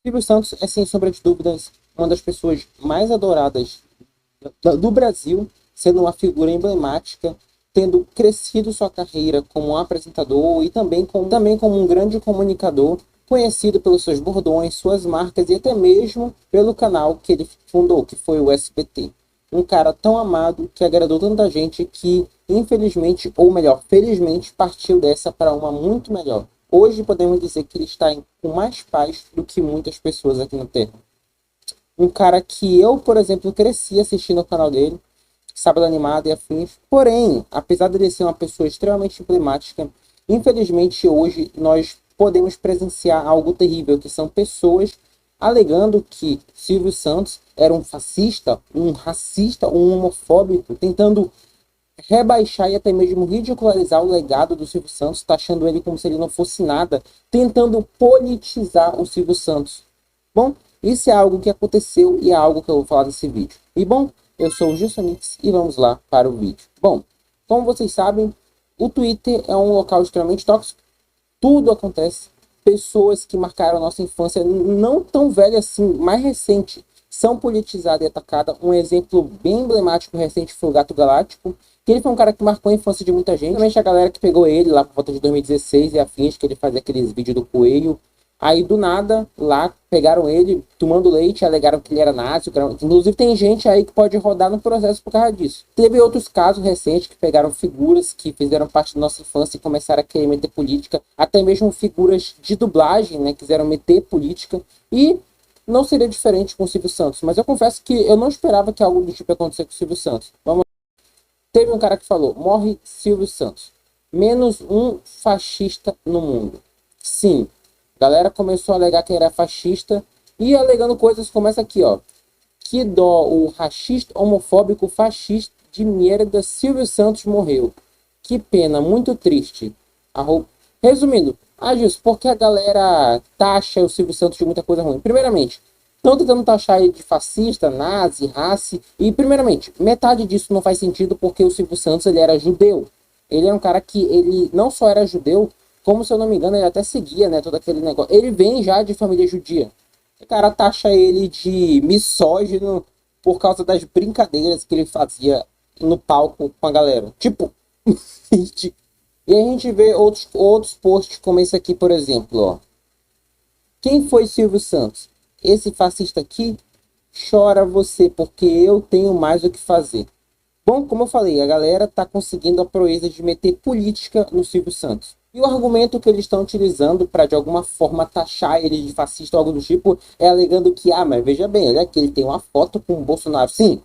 Silvio Santos é, sem sombra de dúvidas, uma das pessoas mais adoradas do Brasil, sendo uma figura emblemática, tendo crescido sua carreira como um apresentador e também como um grande comunicador, conhecido pelos seus bordões, suas marcas e até mesmo pelo canal que ele fundou, que foi o SBT. Um cara tão amado que agradou tanta gente que, infelizmente, ou melhor, felizmente, partiu dessa para uma muito melhor. Hoje podemos dizer que ele está com mais paz do que muitas pessoas aqui na Terra. Um cara que eu, por exemplo, cresci assistindo o canal dele, Sábado Animado e afins. Porém, apesar de ele ser uma pessoa extremamente emblemática, infelizmente hoje nós podemos presenciar algo terrível, que são pessoas alegando que Silvio Santos era um fascista, um racista, um homofóbico, tentando rebaixar e até mesmo ridicularizar o legado do Silvio Santos, taxando ele como se ele não fosse nada, tentando politizar o Silvio Santos. Bom, isso é algo que aconteceu e é algo que eu vou falar nesse vídeo. E bom, eu sou o Gilsonix e vamos lá para o vídeo. Bom, como vocês sabem, o Twitter é um local extremamente tóxico. Tudo acontece. Pessoas que marcaram a nossa infância, não tão velha assim, mais recente, são politizadas e atacadas. Um exemplo bem emblemático recente foi o Gato Galáctico, que ele foi um cara que marcou a infância de muita gente. Realmente a galera que pegou ele lá por volta de 2016 e afins, que ele fazia aqueles vídeos do coelho. Aí do nada, lá pegaram ele tomando leite, alegaram que ele era nazi. Inclusive tem gente aí que pode rodar no processo por causa disso. Teve outros casos recentes que pegaram figuras que fizeram parte da nossa infância e começaram a querer meter política. Até mesmo figuras de dublagem, né, quiseram meter política. E não seria diferente com o Silvio Santos. Mas eu confesso que eu não esperava que algo do tipo ia acontecer com o Silvio Santos. Teve um cara que falou, morre Silvio Santos. Menos um fascista no mundo. Sim. A galera começou a alegar que era fascista e alegando coisas como essa aqui, ó. Que dó, o racista, homofóbico, fascista de merda Silvio Santos morreu. Que pena, muito triste. Resumindo, Gilson, por que a galera taxa o Silvio Santos de muita coisa ruim? Primeiramente, estão tentando taxar ele de fascista, nazi, raci. E, primeiramente, metade disso não faz sentido porque o Silvio Santos ele era judeu. Ele é um cara que ele não só era judeu, como, se eu não me engano, ele até seguia, né, todo aquele negócio. Ele vem já de família judia. O cara taxa ele de misógino por causa das brincadeiras que ele fazia no palco com a galera. Tipo, e a gente vê outros posts como esse aqui, por exemplo, ó. Quem foi Silvio Santos? Esse fascista aqui? Chora você, porque eu tenho mais o que fazer. Bom, como eu falei, a galera tá conseguindo a proeza de meter política no Silvio Santos. E o argumento que eles estão utilizando para de alguma forma taxar ele de fascista ou algo do tipo é alegando que, mas veja bem, olha que ele tem uma foto com o Bolsonaro. Sim,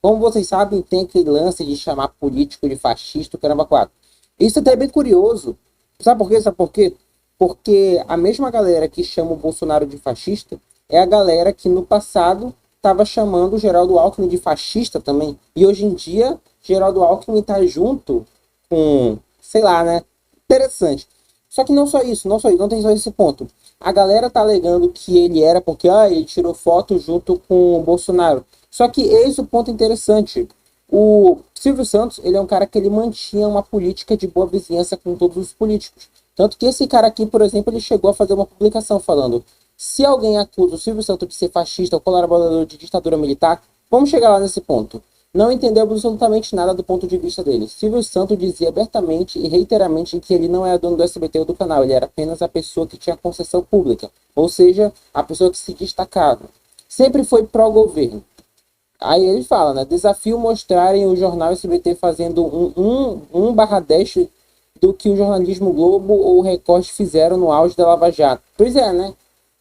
como vocês sabem, tem aquele lance de chamar político de fascista, caramba, quatro. Isso até é bem curioso. Sabe por quê? Sabe por quê? Porque a mesma galera que chama o Bolsonaro de fascista é a galera que no passado estava chamando o Geraldo Alckmin de fascista também. E hoje em dia, Geraldo Alckmin está junto com, sei lá, né? Interessante. Só que não só isso, não tem só esse ponto. A galera tá alegando que ele era porque ele tirou foto junto com o Bolsonaro. Só que eis o ponto interessante. O Silvio Santos, ele é um cara que ele mantinha uma política de boa vizinhança com todos os políticos. Tanto que esse cara aqui, por exemplo, ele chegou a fazer uma publicação falando: se alguém acusa o Silvio Santos de ser fascista ou colaborador de ditadura militar, vamos chegar lá nesse ponto. Não entendeu absolutamente nada do ponto de vista dele. Silvio Santos dizia abertamente e reiteradamente que ele não era dono do SBT ou do canal, ele era apenas a pessoa que tinha concessão pública, ou seja, a pessoa que se destacava. Sempre foi pró-governo. Aí ele fala, né? Desafio mostrarem o jornal SBT fazendo um barra 10 do que o jornalismo Globo ou o Record fizeram no auge da Lava Jato. Pois é, né?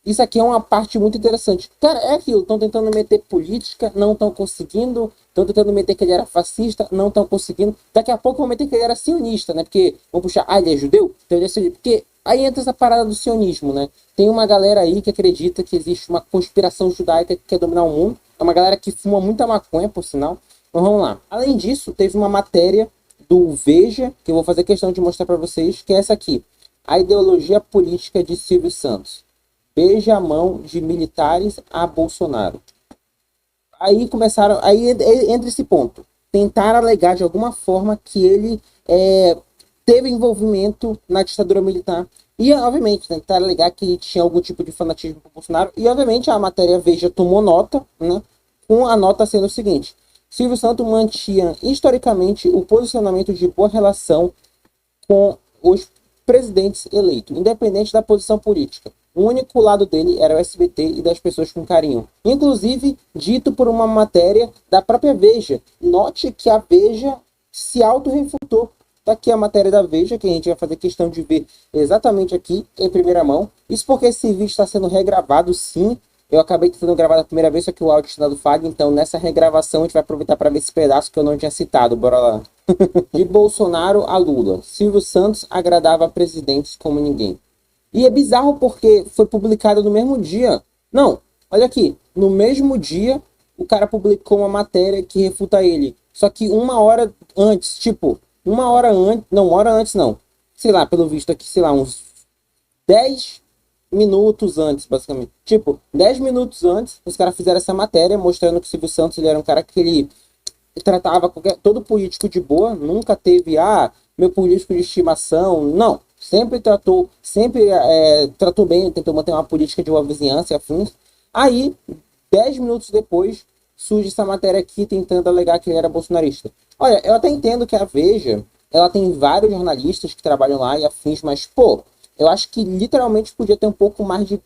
Isso aqui é uma parte muito interessante. Cara, é aquilo, estão tentando meter política, não estão conseguindo. Estão tentando meter que ele era fascista, não estão conseguindo. Daqui a pouco vão meter que ele era sionista, né? Porque, vão puxar, ele é judeu? Então ele é sionista. Porque aí entra essa parada do sionismo, né? Tem uma galera aí que acredita que existe uma conspiração judaica que quer dominar o mundo. É uma galera que fuma muita maconha, por sinal. Então vamos lá. Além disso, teve uma matéria do Veja, que eu vou fazer questão de mostrar para vocês, que é essa aqui. A ideologia política de Silvio Santos. Beija a mão de militares a Bolsonaro. Aí começaram, aí entra esse ponto. Tentaram alegar de alguma forma que ele teve envolvimento na ditadura militar. E, obviamente, tentar alegar que tinha algum tipo de fanatismo por Bolsonaro. E, obviamente, a matéria Veja tomou nota, né? Com a nota sendo o seguinte: Silvio Santos mantinha historicamente o posicionamento de boa relação com os presidentes eleitos, independente da posição política. O único lado dele era o SBT e das pessoas com carinho. Inclusive, dito por uma matéria da própria Veja. Note que a Veja se auto-refutou. Tá aqui a matéria da Veja, que a gente vai fazer questão de ver exatamente aqui, em primeira mão. Isso porque esse vídeo está sendo regravado, sim. Eu acabei sendo gravado a primeira vez, só que o áudio está do Fag, então nessa regravação a gente vai aproveitar para ver esse pedaço que eu não tinha citado. Bora lá. De Bolsonaro a Lula, Silvio Santos agradava presidentes como ninguém. E é bizarro porque foi publicado no mesmo dia. Não, olha aqui. No mesmo dia, o cara publicou uma matéria que refuta ele. Só que uma hora antes, tipo, uma hora antes. Não, uma hora antes não. Sei lá, pelo visto aqui, sei lá, uns 10 minutos antes, basicamente. Tipo, 10 minutos antes, os caras fizeram essa matéria mostrando que o Silvio Santos ele era um cara que ele tratava todo político de boa, nunca teve, meu político de estimação, não. Sempre tratou bem, tentou manter uma política de boa vizinhança e afins. Aí, 10 minutos depois, surge essa matéria aqui tentando alegar que ele era bolsonarista. Olha, eu até entendo que a Veja, ela tem vários jornalistas que trabalham lá e afins, mas, pô, eu acho que literalmente podia ter um pouco mais de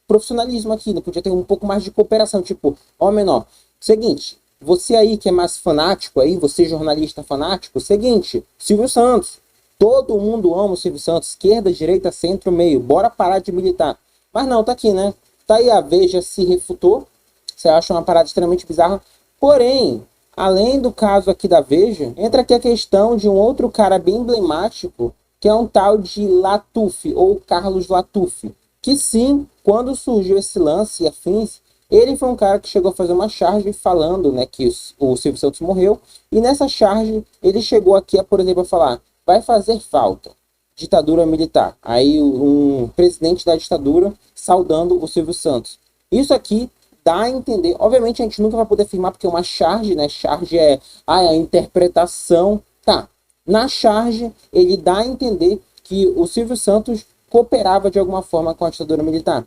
profissionalismo aqui, né? Podia ter um pouco mais de cooperação, tipo, ó, menor, seguinte, você aí que é mais fanático aí, você jornalista fanático, seguinte, Silvio Santos, todo mundo ama o Silvio Santos, esquerda, direita, centro, meio, bora parar de militar. Mas não, tá aqui, né? Tá aí a Veja se refutou, você acha uma parada extremamente bizarra, porém, além do caso aqui da Veja, entra aqui a questão de um outro cara bem emblemático, que é um tal de Latuf, ou Carlos Latuf, que sim, quando surgiu esse lance e afins, ele foi um cara que chegou a fazer uma charge falando, né, que o Silvio Santos morreu, e nessa charge ele chegou aqui, por exemplo, a falar, vai fazer falta ditadura militar. Aí um presidente da ditadura saudando o Silvio Santos. Isso aqui dá a entender, obviamente a gente nunca vai poder afirmar porque é uma charge, né, charge é a interpretação, tá, na charge ele dá a entender que o Silvio Santos cooperava de alguma forma com a ditadura militar.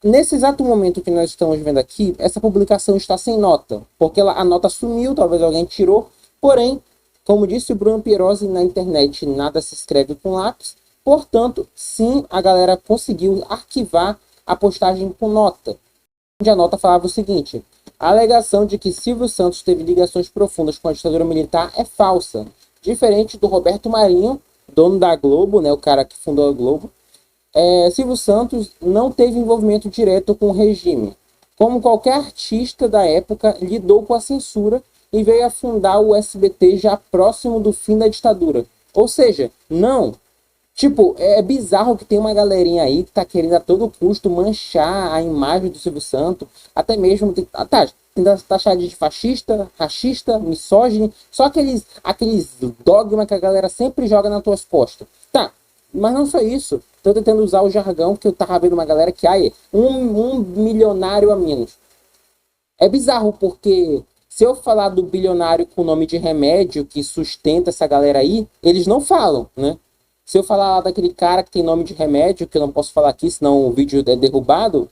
Nesse exato momento que nós estamos vendo aqui, essa publicação está sem nota, porque a nota sumiu, talvez alguém tirou, porém, como disse o Bruno Pierosi na internet, nada se escreve com lápis, portanto, sim, a galera conseguiu arquivar a postagem com nota, onde a nota falava o seguinte, a alegação de que Silvio Santos teve ligações profundas com a ditadura militar é falsa, diferente do Roberto Marinho, dono da Globo, né, o cara que fundou a Globo, Silvio Santos não teve envolvimento direto com o regime. Como qualquer artista da época, lidou com a censura e veio a fundar o SBT já próximo do fim da ditadura. Ou seja, não. Tipo, é bizarro que tem uma galerinha aí que tá querendo a todo custo manchar a imagem do Silvio Santos, até mesmo tenta taxar de fascista, racista, misógino, só aqueles dogmas que a galera sempre joga nas tuas costas. Tá, mas não só isso. Tô tentando usar o jargão que eu tava vendo uma galera que um milionário a menos. É bizarro porque se eu falar do bilionário com nome de remédio que sustenta essa galera aí, eles não falam, né? Se eu falar lá daquele cara que tem nome de remédio, que eu não posso falar aqui, senão o vídeo é derrubado.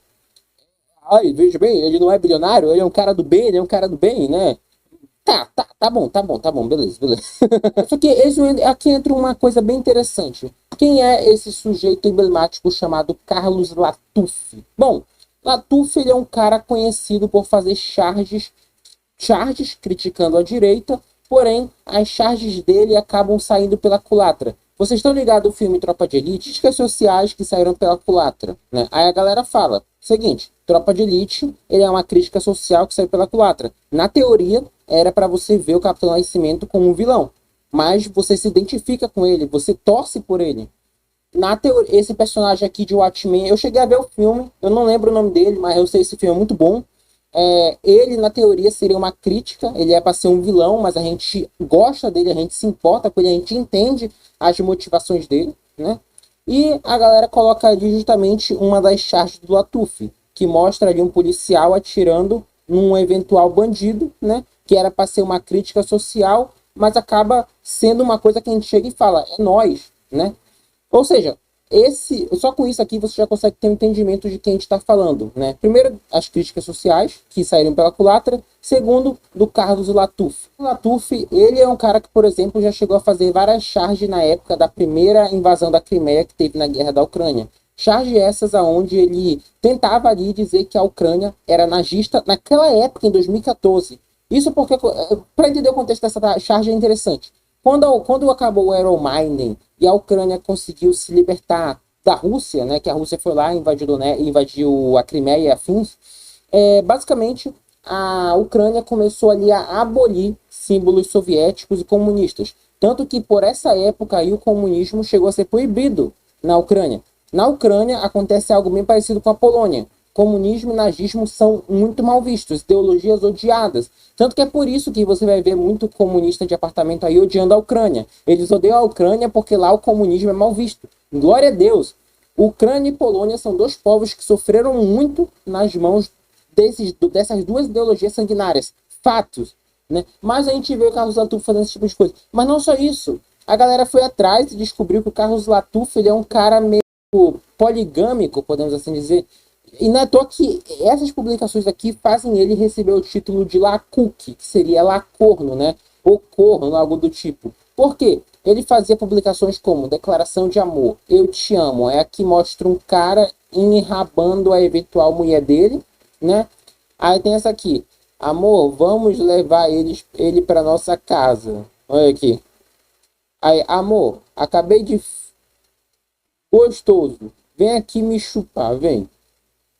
Ai, veja bem, ele não é bilionário, ele é um cara do bem, ele é um cara do bem, né? Tá bom, beleza, beleza. Só que aqui entra uma coisa bem interessante. Quem é esse sujeito emblemático chamado Carlos Latuf? Bom, Latuf ele é um cara conhecido por fazer charges criticando a direita, porém as charges dele acabam saindo pela culatra. Vocês estão ligados ao filme Tropa de Elite? Críticas sociais que saíram pela culatra, né? Aí a galera fala, seguinte, Tropa de Elite, ele é uma crítica social que saiu pela culatra. Na teoria, era para você ver o Capitão Nascimento como um vilão, mas você se identifica com ele, você torce por ele. Na teoria, esse personagem aqui de Watchmen, eu cheguei a ver o filme, eu não lembro o nome dele, mas eu sei que esse filme é muito bom. Ele, na teoria, seria uma crítica, ele é para ser um vilão, mas a gente gosta dele, a gente se importa com ele, a gente entende as motivações dele, né? E a galera coloca ali justamente uma das charges do Latuf, que mostra ali um policial atirando num eventual bandido, né? Que era para ser uma crítica social, mas acaba sendo uma coisa que a gente chega e fala, é nós, né? Ou seja, Só com isso aqui você já consegue ter um entendimento de quem a gente está falando, né? Primeiro, as críticas sociais que saíram pela culatra. Segundo, do Carlos Latuf. O Latuf, ele é um cara que, por exemplo, já chegou a fazer várias charges na época da primeira invasão da Crimeia que teve na guerra da Ucrânia. Charges essas aonde ele tentava ali dizer que a Ucrânia era nazista naquela época, em 2014. Isso porque, para entender o contexto dessa charge é interessante. Quando acabou o Euromaidan e a Ucrânia conseguiu se libertar da Rússia, né, que a Rússia foi lá e invadiu a Crimeia e afins, basicamente a Ucrânia começou ali a abolir símbolos soviéticos e comunistas. Tanto que por essa época aí o comunismo chegou a ser proibido na Ucrânia. Na Ucrânia acontece algo bem parecido com a Polônia. Comunismo e nazismo são muito mal vistos, ideologias odiadas. Tanto que é por isso que você vai ver muito comunista de apartamento aí odiando a Ucrânia. Eles odeiam a Ucrânia porque lá o comunismo é mal visto. Glória a Deus! Ucrânia e Polônia são dois povos que sofreram muito nas mãos dessas duas ideologias sanguinárias. Fatos. Né? Mas a gente vê o Carlos Latuf fazendo esse tipo de coisa. Mas não só isso. A galera foi atrás e descobriu que o Carlos Latuf ele é um cara meio poligâmico, podemos assim dizer. E não é à toa que essas publicações aqui fazem ele receber o título de Lacuque, que seria Lacorno, né? Ou corno, algo do tipo. Por quê? Ele fazia publicações como Declaração de Amor, Eu Te Amo. É aqui mostra um cara enrabando a eventual mulher dele, né? Aí tem essa aqui. Amor, vamos levar ele para nossa casa. Olha aqui. Aí, amor, acabei de... Gostoso. Vem aqui me chupar, vem.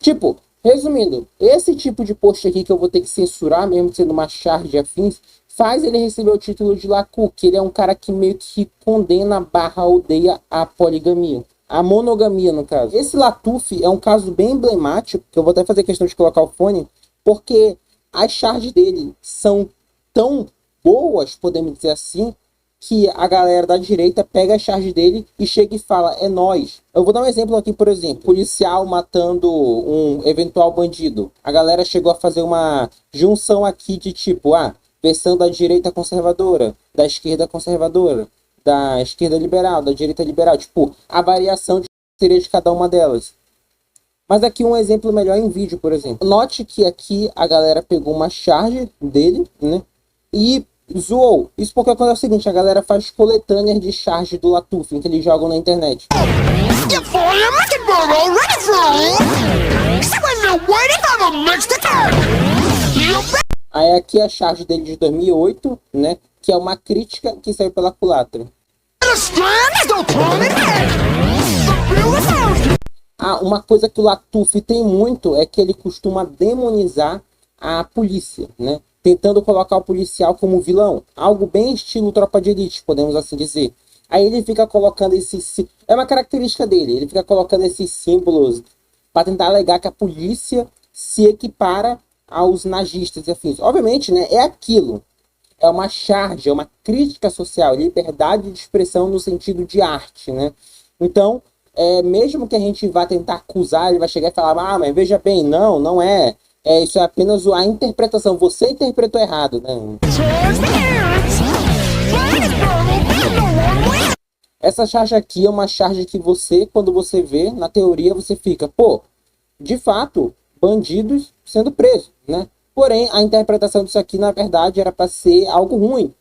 Tipo, resumindo, esse tipo de post aqui que eu vou ter que censurar, mesmo sendo uma charge de afins, faz ele receber o título de Lacu, que ele é um cara que meio que condena barra odeia a poligamia. A monogamia, no caso. Esse Latuf é um caso bem emblemático, que eu vou até fazer questão de colocar o fone, porque as charges dele são tão boas, podemos dizer assim, que a galera da direita pega a charge dele e chega e fala, é nós. Eu vou dar um exemplo aqui, por exemplo, policial matando um eventual bandido. A galera chegou a fazer uma junção aqui de tipo, versão da direita conservadora, da esquerda conservadora, da esquerda liberal, da direita liberal. Tipo, a variação seria de cada uma delas. Mas aqui um exemplo melhor em vídeo, por exemplo. Note que aqui a galera pegou uma charge dele, né? E zoou. Isso porque quando é o seguinte, a galera faz coletâneas de charge do Latuf, que eles jogam na internet. Aí aqui a charge dele de 2008, né? Que é uma crítica que saiu pela culatra. Uma coisa que o Latuf tem muito é que ele costuma demonizar a polícia, né? Tentando colocar o policial como vilão. Algo bem estilo Tropa de Elite, podemos assim dizer. Aí ele fica colocando esses... É uma característica dele. Ele fica colocando esses símbolos para tentar alegar que a polícia se equipara aos nazistas e afins. Obviamente, né? É aquilo. É uma charge, é uma crítica social. Liberdade de expressão no sentido de arte, né? Então, mesmo que a gente vá tentar acusar, ele vai chegar e falar, mas veja bem, não é. Isso é apenas a interpretação. Você interpretou errado, né? Essa charge aqui é uma charge que você, quando você vê, na teoria, você fica, de fato, bandidos sendo presos, né? Porém, a interpretação disso aqui, na verdade, era para ser algo ruim.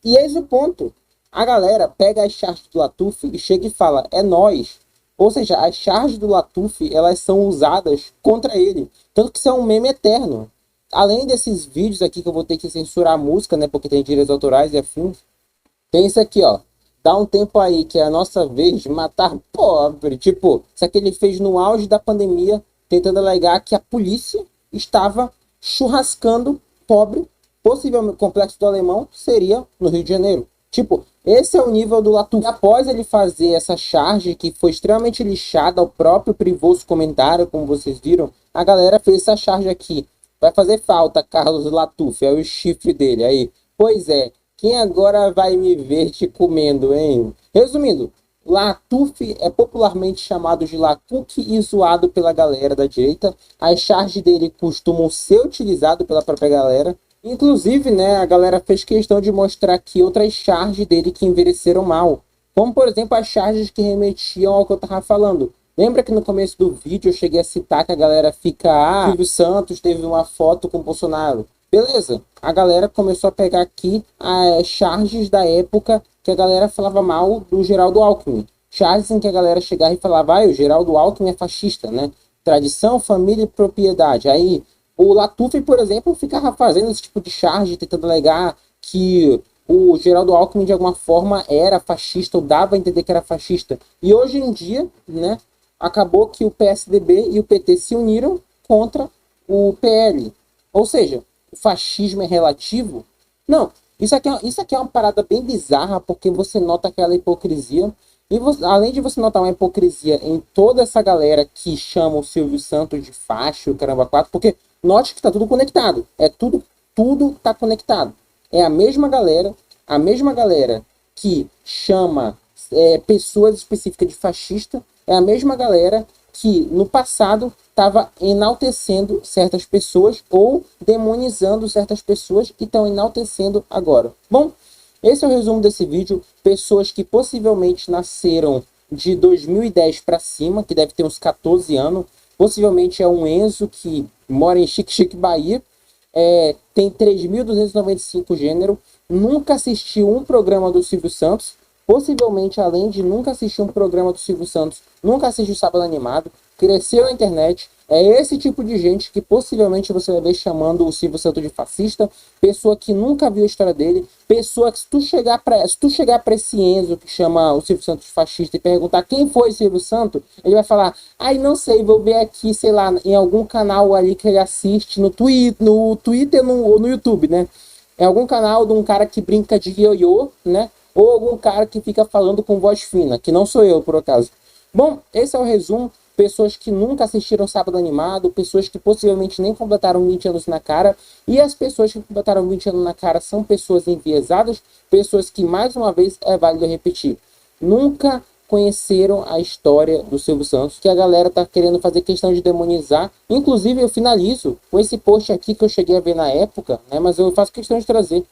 E eis o ponto. A galera pega as charges do Latuf e chega e fala, é nós. Ou seja, as charges do Latuf, elas são usadas contra ele. Tanto que isso é um meme eterno. Além desses vídeos aqui que eu vou ter que censurar a música, né? Porque tem direitos autorais e afins. Tem isso aqui, ó. Dá um tempo aí que é a nossa vez de matar pobre. Tipo, isso aqui ele fez no auge da pandemia, tentando alegar que a polícia estava churrascando pobre. Possivelmente, o Complexo do Alemão seria no Rio de Janeiro. Tipo, esse é o nível do Latuf. E após ele fazer essa charge, que foi extremamente lixada, o próprio Privoso comentário, como vocês viram, a galera fez essa charge aqui. Vai fazer falta, Carlos Latuf, é o chifre dele. Aí, pois é, quem agora vai me ver te comendo, hein? Resumindo, Latuf é popularmente chamado de Lacuque e zoado pela galera da direita. As charges dele costumam ser utilizadas pela própria galera. Inclusive, né, a galera fez questão de mostrar aqui outras charges dele que envelheceram mal. Como, por exemplo, as charges que remetiam ao que eu tava falando. Lembra que no começo do vídeo eu cheguei a citar que a galera fica, Silvio Santos teve uma foto com o Bolsonaro. Beleza, a galera começou a pegar aqui as charges da época que a galera falava mal do Geraldo Alckmin. Charges em que a galera chegava e falava, o Geraldo Alckmin é fascista, né? Tradição, família e propriedade. Aí o Latuf, por exemplo, ficava fazendo esse tipo de charge, tentando alegar que o Geraldo Alckmin, de alguma forma, era fascista, ou dava a entender que era fascista. E hoje em dia, né, acabou que o PSDB e o PT se uniram contra o PL. Ou seja, o fascismo é relativo? Não. Isso aqui é uma parada bem bizarra, porque você nota aquela hipocrisia. E você, além de você notar uma hipocrisia em toda essa galera que chama o Silvio Santos de facho, caramba, quatro, porque note que está tudo conectado. Tudo tá conectado. É a mesma galera que chama pessoas específicas de fascista, é a mesma galera que no passado estava enaltecendo certas pessoas ou demonizando certas pessoas e estão enaltecendo agora. Bom, esse é o resumo desse vídeo. Pessoas que possivelmente nasceram de 2010 para cima, que deve ter uns 14 anos. Possivelmente é um Enzo que mora em Chique, Bahia. Tem 3.295 gênero. Nunca assistiu um programa do Silvio Santos. Possivelmente, além de nunca assistir um programa do Silvio Santos, nunca assistiu Sábado Animado. Cresceu na internet. É esse tipo de gente que possivelmente você vai ver chamando o Silvio Santos de fascista. Pessoa que nunca viu a história dele. Pessoa que se tu chegar para esse Enzo que chama o Silvio Santos de fascista e perguntar quem foi o Silvio Santos, ele vai falar, não sei, vou ver aqui, sei lá, em algum canal ali que ele assiste, no Twitter ou no YouTube, né? Em algum canal de um cara que brinca de ioiô, né? Ou algum cara que fica falando com voz fina, que não sou eu, por acaso. Bom, esse é o resumo. Pessoas que nunca assistiram Sábado Animado, pessoas que possivelmente nem completaram 20 anos na cara, e as pessoas que completaram 20 anos na cara são pessoas enviesadas, pessoas que, mais uma vez, é válido repetir, nunca conheceram a história do Silvio Santos, que a galera tá querendo fazer questão de demonizar. Inclusive, eu finalizo com esse post aqui que eu cheguei a ver na época, né, mas eu faço questão de trazer.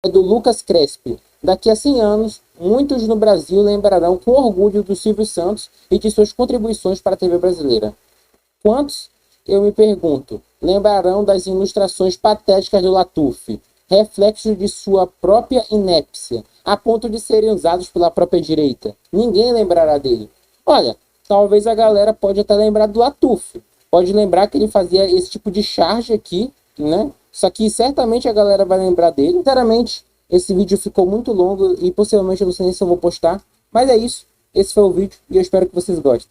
É do Lucas Crespi. Daqui a 100 anos, muitos no Brasil lembrarão com orgulho do Silvio Santos e de suas contribuições para a TV brasileira. Quantos, eu me pergunto, lembrarão das ilustrações patéticas do Latuf, reflexos de sua própria inépcia, a ponto de serem usados pela própria direita? Ninguém lembrará dele. Olha, talvez a galera pode até lembrar do Latuf. Pode lembrar que ele fazia esse tipo de charge aqui, né? Só que certamente a galera vai lembrar dele. Sinceramente, esse vídeo ficou muito longo e possivelmente eu não sei nem se eu vou postar. Mas é isso. Esse foi o vídeo e eu espero que vocês gostem.